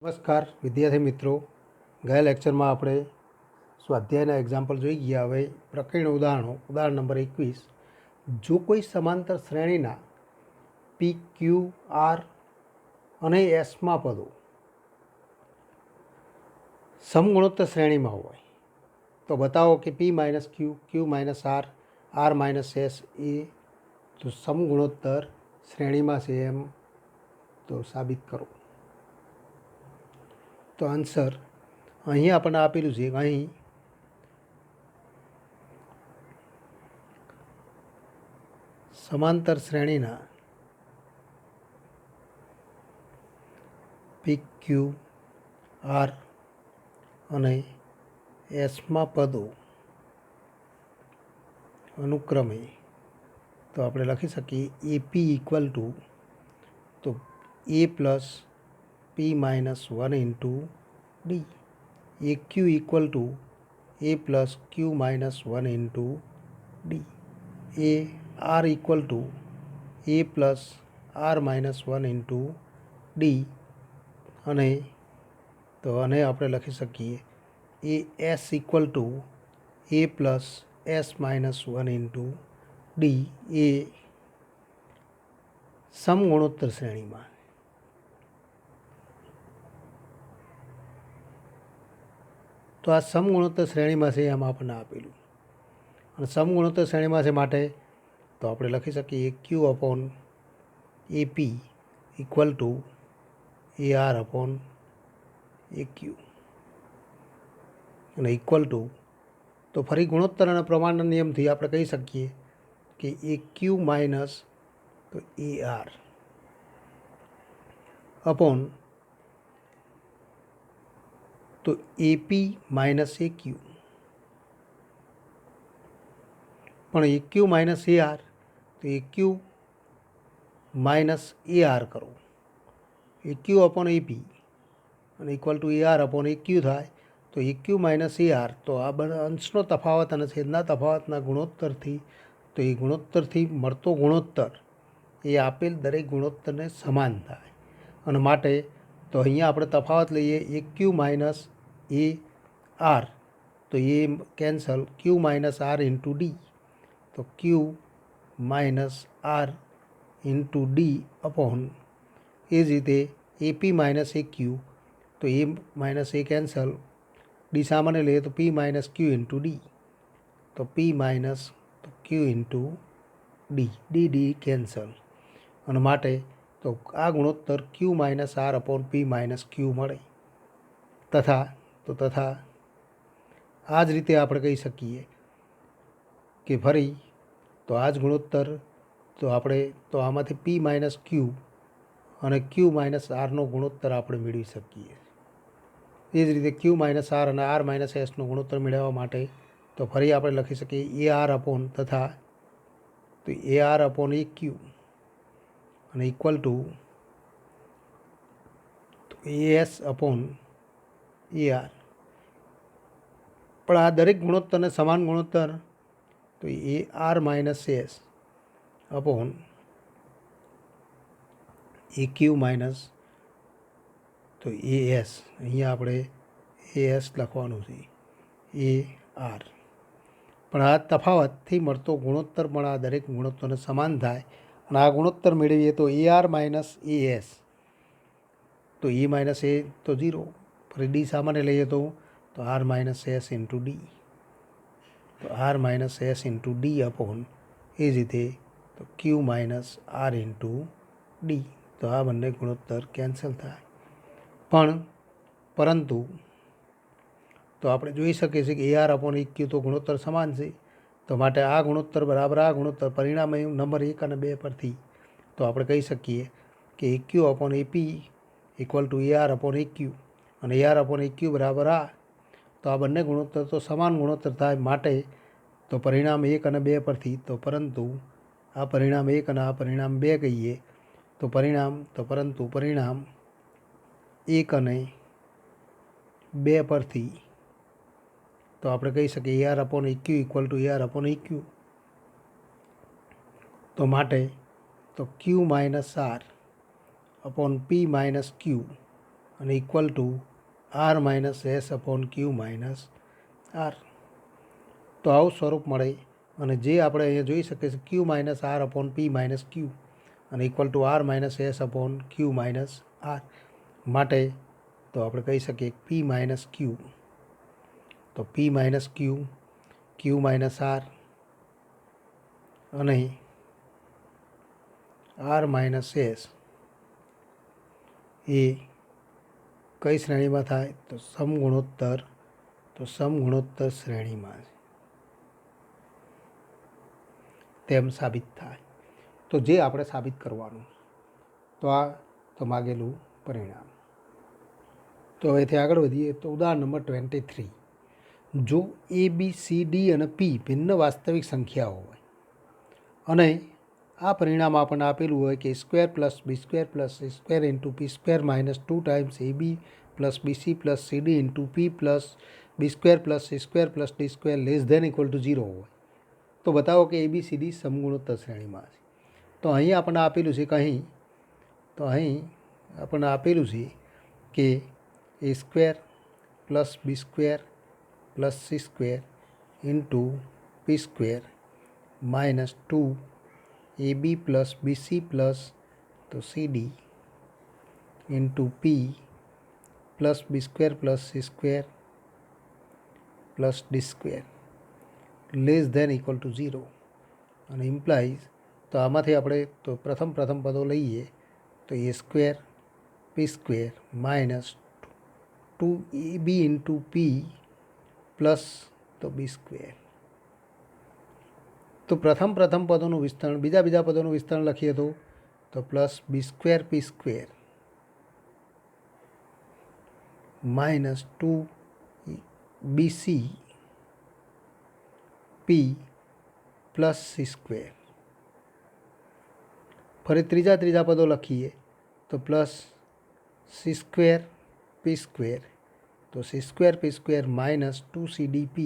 નમસ્કાર વિદ્યાર્થી મિત્રો, ગયા લેક્ચરમાં આપણે સ્વાધ્યાયના એક્ઝામ્પલ જોઈ ગયા. હવે પ્રકરણ ઉદાહરણ નંબર 21. જો કોઈ સમાંતર શ્રેણીના પી ક્યુ આર અને એસમાં પદો સમગુણોત્તર શ્રેણીમાં હોય તો બતાવો કે પી minus Q, Q minus R minus S એ તો સમગુણોત્તર શ્રેણીમાં છે એમ તો સાબિત કરો. તો આન્સર અહીં આપણને આપેલું છે. અહીં સમાંતર શ્રેણીના પી ક્યુ આર અને એસમાં પદો અનુક્રમે તો આપણે લખી શકીએ એપી ઇક્વલ ટુ તો A plus P minus 1 into D, A Q equal to A plus Q minus 1 into D, A R equal to A plus R minus 1 into D, અને તો આને આપણે લખી શકીએ A S equal to A plus S minus 1 into D એ સમગુણોત્તર શ્રેણીમાં. તો આ સમગુણોત્તર શ્રેણીમાં છે એમ આપણને આપેલું, અને સમગુણોત્તર શ્રેણીમાં છે માટે તો આપણે લખી શકીએ A Q upon A P equal to A R upon A Q, અને ઇક્વલ ટુ તો ફરી ગુણોત્તર અને પ્રમાણના નિયમથી આપણે કહી શકીએ કે એ ક્યુ માઇનસ તો એ આર અપોન તો એપી માઇનસ એ ક્યુ, પણ એ ક્યુ માઇનસ એ આર તો એ ક્યુ માઇનસ એ આર કરો, એ ક્યુ અપોન એપી અને equal to A R upon A Q થાય. તો એ ક્યુ માઇનસ એ આર તો આ અંશનો તફાવત અને છેદના તફાવતના ગુણોત્તરથી તો એ ગુણોત્તરથી મળતો ગુણોત્તર એ આપેલ દરેક ગુણોત્તરને સમાન થાય, અને માટે તો અહીંયા આપણે તફાવત લઈએ એ ક્યુ માઇનસ એ આર તો A cancel, Q minus R into D તો Q minus R into D upon એ જ રીતે એપી માઇનસ એ ક્યુ તો A minus A cancel, D સામાન્ય લઈએ તો P minus Q into D તો પી માઇનસ તો Q into D, D cancel, અને માટે તો આ ગુણોત્તર Q minus R upon P minus Q મળે. તથા આ જ રીતે આપણે કહી શકીએ કે ફરી તો આ જ ગુણોત્તર તો આપણે તો આમાંથી પી માઇનસ ક્યુ અને ક્યુ માઇનસ આરનો ગુણોત્તર આપણે મેળવી શકીએ. એ જ રીતે ક્યુ માઇનસ આર અને આર માઇનસ એસનો ગુણોત્તર મેળવવા માટે તો ફરી આપણે લખી શકીએ એ આર અપોન તથા તો A R upon A Q અને equal to A S upon A R. પણ આ દરેક ગુણોત્તરને સમાન ગુણોત્તર તો A R minus S upon A Q minus તો એ એસ, અહીંયા આપણે એ એસ લખવાનું છે એ આર. પણ આ તફાવતથી મળતો ગુણોત્તર પણ આ દરેક ગુણોત્તરને સમાન થાય, અને આ ગુણોત્તર મેળવીએ તો A R minus A S તો એ માઇનસ એ તો 0, ફરી ડી સામાન્ય લઈએ તો R minus S into D તો R minus S into D upon એ જ રીતે તો Q minus R into D તો આ બંને ગુણોત્તર કેન્સલ થાય. પરંતુ તો આપણે જોઈ શકીએ છીએ કે એ આર અપોન એ ક્યુ તો ગુણોત્તર સમાન છે, તો માટે આ ગુણોત્તર બરાબર આ ગુણોત્તર પરિણામ નંબર 1 અને 2 પરથી તો આપણે કહી શકીએ કે A Q upon A P equal to A R upon A Q અને એ આર અપોન એ ક્યુ બરાબર આ, તો આ બંને ગુણોત્તર તો સમાન ગુણોત્તર થાય. માટે તો પરિણામ 1 અને 2 પરથી તો પરંતુ આ પરિણામ 1 અને આ પરિણામ 2 કહીએ તો પરિણામ 1 અને 2 પરથી તો આપણે કહી શકીએ A R upon A Q equal to A R upon A Q. તો માટે તો Q minus R upon P minus Q અને equal to R minus S upon Q minus R. તો આવું સ્વરૂપ મળે. અને જે આપણે અહીંયા જોઈ શકીએ છીએ Q minus R upon P minus Q અને equal to R minus S upon Q minus R માટે તો આપણે કહી શકીએ પી માઇનસ ક્યુ. તો P minus Q, Q minus R અને આર માઇનસ એસ એ કઈ શ્રેણીમાં થાય? તો સમગુણોત્તર. તો સમગુણોત્તર શ્રેણીમાં તેમ સાબિત થાય. તો જે આપણે સાબિત કરવાનું. તો આ તો માગેલું પરિણામ. તો હવેથી આગળ વધીએ. તો ઉદાહરણ નંબર 23. જો એ બી સી ડી અને પી ભિન્ન વાસ્તવિક સંખ્યાઓ હોય અને આ પરિણામ આપણને આપેલું હોય કે square plus B square plus C square into P square minus 2 times A B plus BC plus CD into P plus B square plus C square plus D square less than equal to 0 હોય તો બતાવો કે એ B C D સમગુણોત્તર શ્રેણીમાં છે. તો અહીં આપણને આપેલું છે કે અહીં આપણને આપેલું છે કે A square plus B square plus C square into P square minus 2 A B plus B C plus तो C D into P plus B square plus C square plus D square less than equal to 0 અને implies. તો આમાંથી આપણે તો પ્રથમ પદો લઈએ તો એ square P square minus 2ab into P plus તો બી સ્ક્વેર. તો પ્રથમ પદોનું વિસ્તરણ બીજા પદોનું વિસ્તરણ લખીએ તો plus B square P square minus 2bc P plus C square. ફરી ત્રીજા પદો લખીએ તો plus C square P square તો C square P square minus 2cdp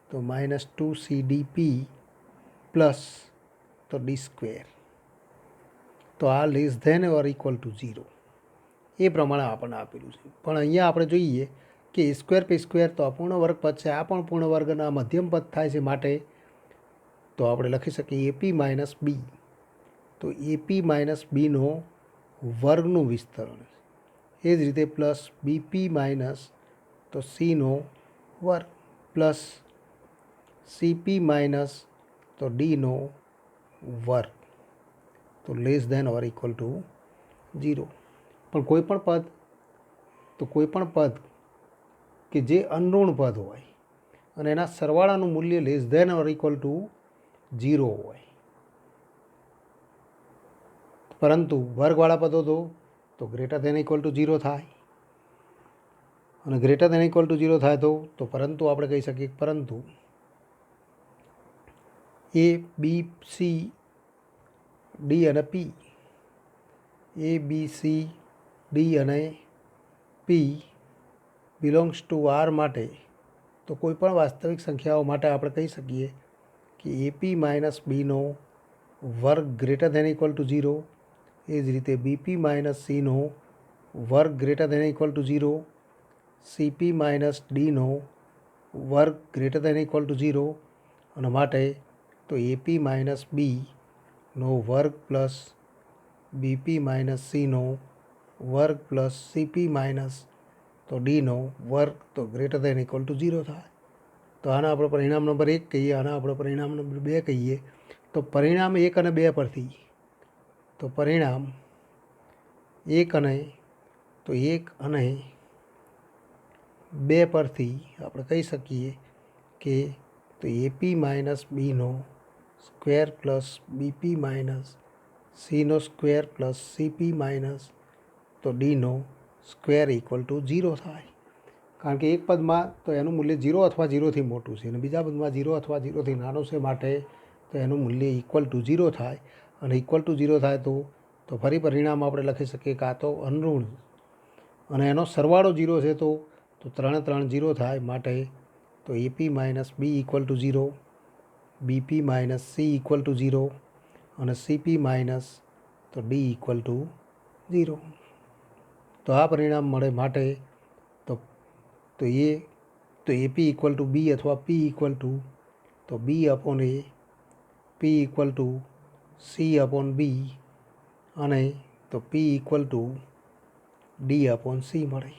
તો માઇનસ 2cdp પ્લસ તો ડી સ્ક્વેર. તો આ less than or equal to 0 એ પ્રમાણે આપણને આપેલું છે. પણ અહીંયા આપણે જોઈએ કે એ સ્ક્વેર પી સ્ક્વેર તો અપૂર્ણ વર્ગ પદ છે, આ પણ પૂર્ણ વર્ગના મધ્યમ પદ થાય છે માટે તો આપણે લખી શકીએ એપી માઇનસ બી. તો એપી માઇનસ બીનો વર્ગનું વિસ્તરણ છે. એ જ રીતે પ્લસ બીપી માઇનસ તો સીનો વર્ગ પ્લસ સીપી માઇનસ તો ડીનો વર્ગ તો less than or equal to 0. પણ કોઈ પણ પદ કે જે અનઋણ પદ હોય અને એના સરવાળાનું મૂલ્ય less than or equal to 0 હોય પરંતુ વર્ગવાળા પદો તો ગ્રેટર ધેન ઇક્વલ ટુ 0 થાય અને ગ્રેટર ધેન ઇક્વલ ટુ 0 થાય તો પરંતુ આપણે કહી શકીએ પરંતુ એ બી સી ડી અને પી એ બી સી ડી અને પી બિલોંગ્સ ટુ આર માટે તો કોઈ પણ વાસ્તવિક સંખ્યાઓ માટે આપણે કહી શકીએ કે એપી માઇનસ બીનો વર્ગ ગ્રેટર ધેન ઇક્વલ ટુ 0. એ જ રીતે બીપી માઇનસ સીનો વર્ગ greater than equal to 0, C P minus ડીનો વર્ગ ગ્રેટર ધેન ઇક્વલ ટુ 0 અને માટે તો એપી માઇનસ બીનો વર્ગ પ્લસ બીપી માઇનસ સીનો વર્ગ પ્લસ સીપી માઇનસ તો ડીનો વર્ગ તો ગ્રેટર ધેન ઇક્વલ ટુ 0 થાય. તો આના આપણે પરિણામ નંબર 1 કહીએ, આના આપણે પરિણામ નંબર 2 કહીએ. તો પરિણામ 1 અને 2 પરથી તો પરિણામ 1 અને 2 પરથી આપણે કહી શકીએ કે તો એપી માઇનસ બીનો સ્ક્વેર પ્લસ બીપી માઇનસ સીનો સ્ક્વેર પ્લસ સીપી માઇનસ તો ડીનો સ્ક્વેર ઇક્વલ ટુ 0 થાય. કારણ કે એક પદમાં તો એનું મૂલ્ય 0 અથવા 0થી મોટું છે અને બીજા પદમાં 0 અથવા 0થી નાનું છે માટે તો એનું મૂલ્ય ઇક્વલ ટુ 0 થાય અને ઇક્વલ ટુ 0 થાય તો ફરી પરિણામ આપણે લખી શકીએ કાં તો અનઋણ અને એનો સરવાળો 0 છે તો 3 0 થાય માટે તો AP minus B equal to 0, BP minus C equal to 0 અને સીપી માઇનસ તો ડી ઇક્વલ ટુ 0. તો આ પરિણામ મળે માટે તો તો એપી ઇક્વલ ટુ બી અથવા પી ઇક્વલ ટુ તો B upon A, P equal to C upon B અને તો P equal to D upon C મળે.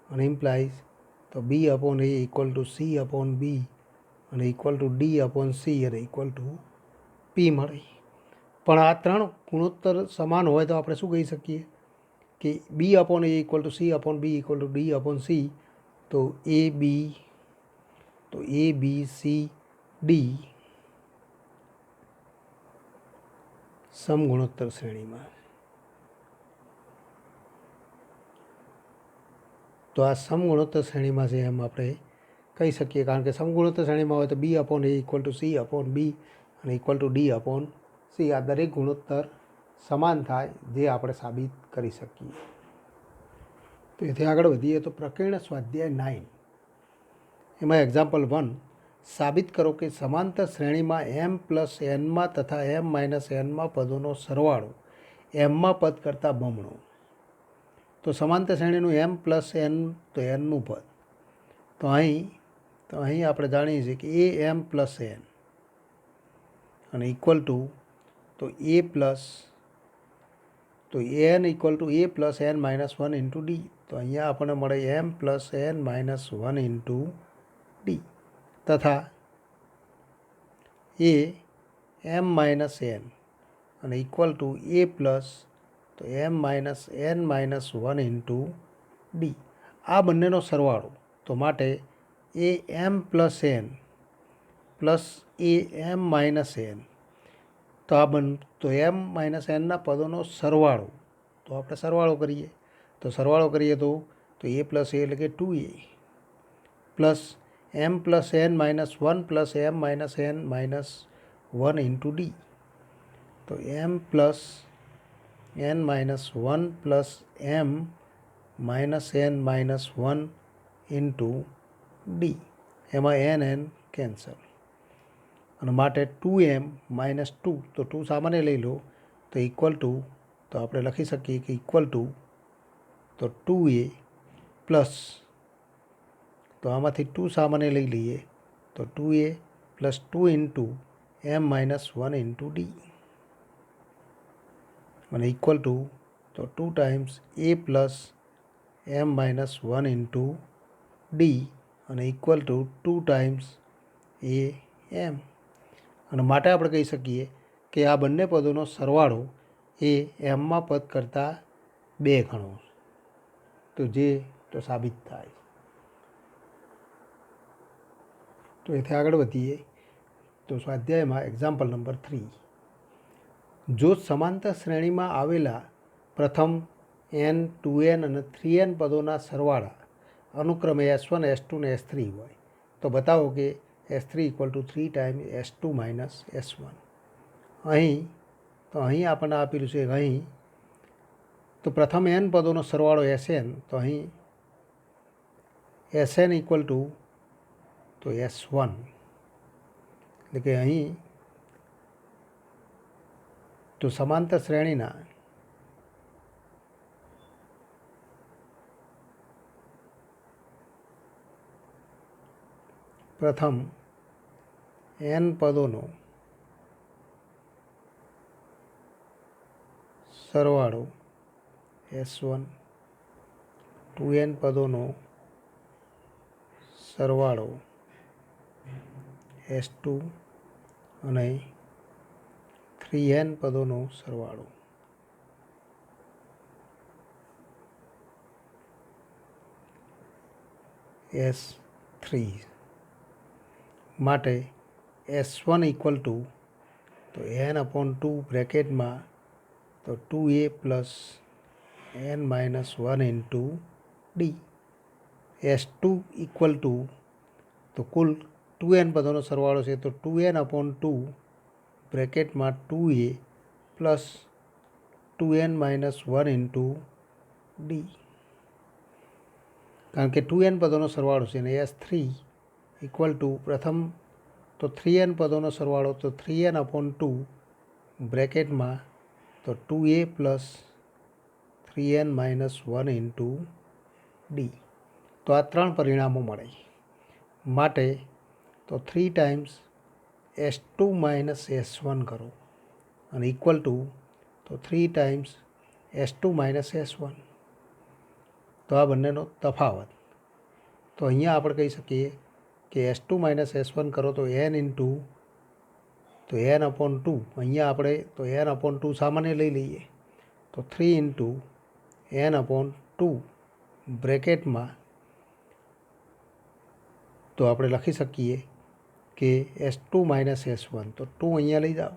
અને ઇમ્પ્લાઇઝ તો B upon A equal to C upon B અને equal to D upon C અને equal to P મળે. પણ આ ત્રણ ગુણોત્તર સમાન હોય તો આપણે શું કહી શકીએ કે B upon A equal to C upon B equal to D upon C. તો એ બી સી ડી સમગુણોત્તર શ્રેણીમાં. તો આ સમગુણોત્તર શ્રેણીમાં છે એમ આપણે કહી શકીએ, કારણ કે સમગુણોત્તર શ્રેણીમાં હોય તો B upon A equal to C upon B અને equal to D upon C. આ દરેક ગુણોત્તર સમાન થાય જે આપણે સાબિત કરી શકીએ. તો એથી આગળ વધીએ તો પ્રકરણ સ્વાધ્યાય 9 એમાં એક્ઝામ્પલ 1, સાબિત કરો કે સમાંતર શ્રેણીમાં એમ પ્લસ એનમાં તથા એમ માઇનસ એનમાં પદોનો સરવાળો એમમાં પદ કરતાં બમણો. તો સમાંતર શ્રેણીનું એમ પ્લસ એન તો એનનું પદ. તો અહીં આપણે જાણીએ છીએ કે એ એમ પ્લસ એન અને ઇક્વલ ટુ તો એ પ્લસ તો N equal to A plus N minus 1 into D. તો અહીંયા આપણને મળે M plus N minus 1 into D તથા એ એમ માઇનસ એન અને ઇક્વલ ટુ એ પ્લસ તો M minus N minus 1 into D. આ બંનેનો સરવાળો તો માટે A M plus N plus A M minus N તો એમ માઇનસ એનના પદોનો સરવાળો. તો આપણે સરવાળો કરીએ તો એ પ્લસ એ એટલે કે 2a plus M plus N minus 1 plus એમ minus N minus 1 into D. તો M plus N minus 1 plus એમ minus N minus 1 into D. એમાં એન કેન્સલ અને માટે 2m માઇનસ 2 તો 2 સામાન્ય લઈ લો તો ઇક્વલ ટુ તો આપણે લખી શકીએ કે ઇક્વલ ટુ તો 2a પ્લસ તો આમાંથી 2 સામાન્ય લઈ લઈએ તો 2a plus 2 into m minus 1 into D અને ઇક્વલ ટુ તો 2 times a plus M minus 1 into D અને equal to 2 times a m. અને માટે આપણે કહી શકીએ કે આ બંને પદોનો સરવાળો એ એમમાં પદ કરતાં 2 ગણો. તો સાબિત થાય. તો એથી આગળ વધીએ તો સ્વાધ્યાયમાં એક્ઝામ્પલ નંબર 3, જો સમાંતર શ્રેણીમાં આવેલા પ્રથમ n 2n અને 3n પદોના સરવાળા અનુક્રમે s1 s2 ને s3 હોય તો બતાવો કે s3 equal to 3 time s2 minus s1. અહીં આપણને આપેલું છે અહીં તો પ્રથમ n પદોનો સરવાળો sn તો અહીં sn ઇક્વલ ટુ તો s1 એટલે કે અહીં તો સમાંતર શ્રેણીના પ્રથમ n પદોનો સરવાળો s1, 2n પદોનો સરવાળો s2 અને 3n પદોનો સરવાળો s3 માટે s1 ઇક્વલ ટુ તો n અપોન 2 બ્રેકેટમાં તો 2a plus n minus 1 into D. s2 equal to તો કુલ 2n પદોનો સરવાળો છે તો 2n upon 2 બ્રેકેટમાં 2a plus 2n minus 1 into D. કારણ કે 2n પદોનો સરવાળો છે અને s3 ઇક્વલ ટુ પ્રથમ તો 3n પદોનો સરવાળો તો 3n અપોન 2 બ્રેકેટમાં તો 2a plus 3n-1 into D. તો આ 3 પરિણામો મળે. માટે તો 3 ટાઈમ્સ S2 માઇનસ S1 કરો અને ઇક્વલ ટુ તો 3 ટાઈમ્સ S2 માઇનસ S1. તો આ બંનેનો તફાવત. તો અહીંયા આપણે કહી શકીએ કે S2 માઇનસ S1 કરો તો n ઇન્ટુ તો n અપોન 2. અહીંયા આપણે તો n અપોન 2 સામાન્ય લઈ લઈએ તો 3 ઇન્ટુ n અપોન 2 બ્રેકેટમાં તો આપણે લખી શકીએ કે S2 માઇનસ S1. તો 2 અહીંયા લઈ જાઓ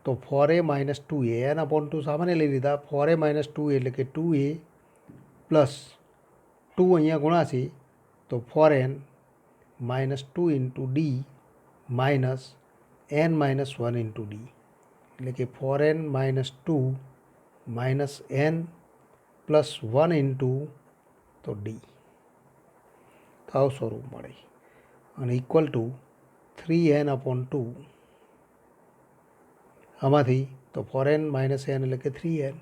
તો 4a minus 2a, n upon 2 સામાન્ય લઈ લીધા, 4a માઇનસ 2a એટલે કે 2a પ્લસ 2 અહીંયા ગુણાશે તો 4n minus 2 into D minus n minus 1 into D એટલે કે 4n minus 2 minus n plus 1 into તો ડી. તો આવું સ્વરૂપ મળે અને ઇક્વલ ટુ 3n અપોન 2. આમાંથી તો 4n માઇનસ n એટલે કે 3n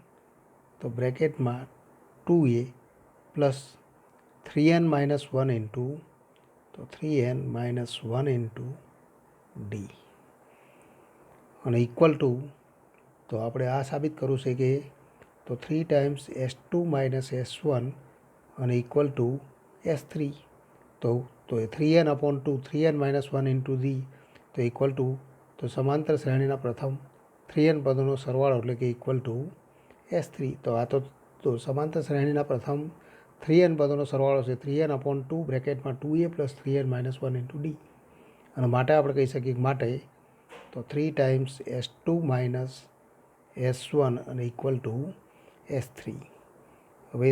તો બ્રેકેટમાં 2a plus 3n minus 1 into તો 3n માઇનસ 1 ઇન્ટુ ડી અને ઇક્વલ ટુ તો આપણે આ સાબિત કરવું છે કે તો 3 ટાઈમ્સ S2 માઇનસ S1 અને ઇક્વલ ટુ S3. તો 3n upon 2 3n minus 1 into D તો ઇક્વલ ટુ તો સમાંતર શ્રેણીના પ્રથમ 3n પદોનો સરવાળો એટલે કે ઇક્વલ ટુ S3. તો આ તો સમાંતર શ્રેણીના પ્રથમ 3n પદોનો સરવાળો છે 3n upon 2 બ્રેકેટમાં 2a plus 3n minus 1 into D અને માટે આપણે કહી શકીએ કે માટે તો 3 ટાઈમ્સ S2 માઇનસ S1 અને ઇક્વલ ટુ S3.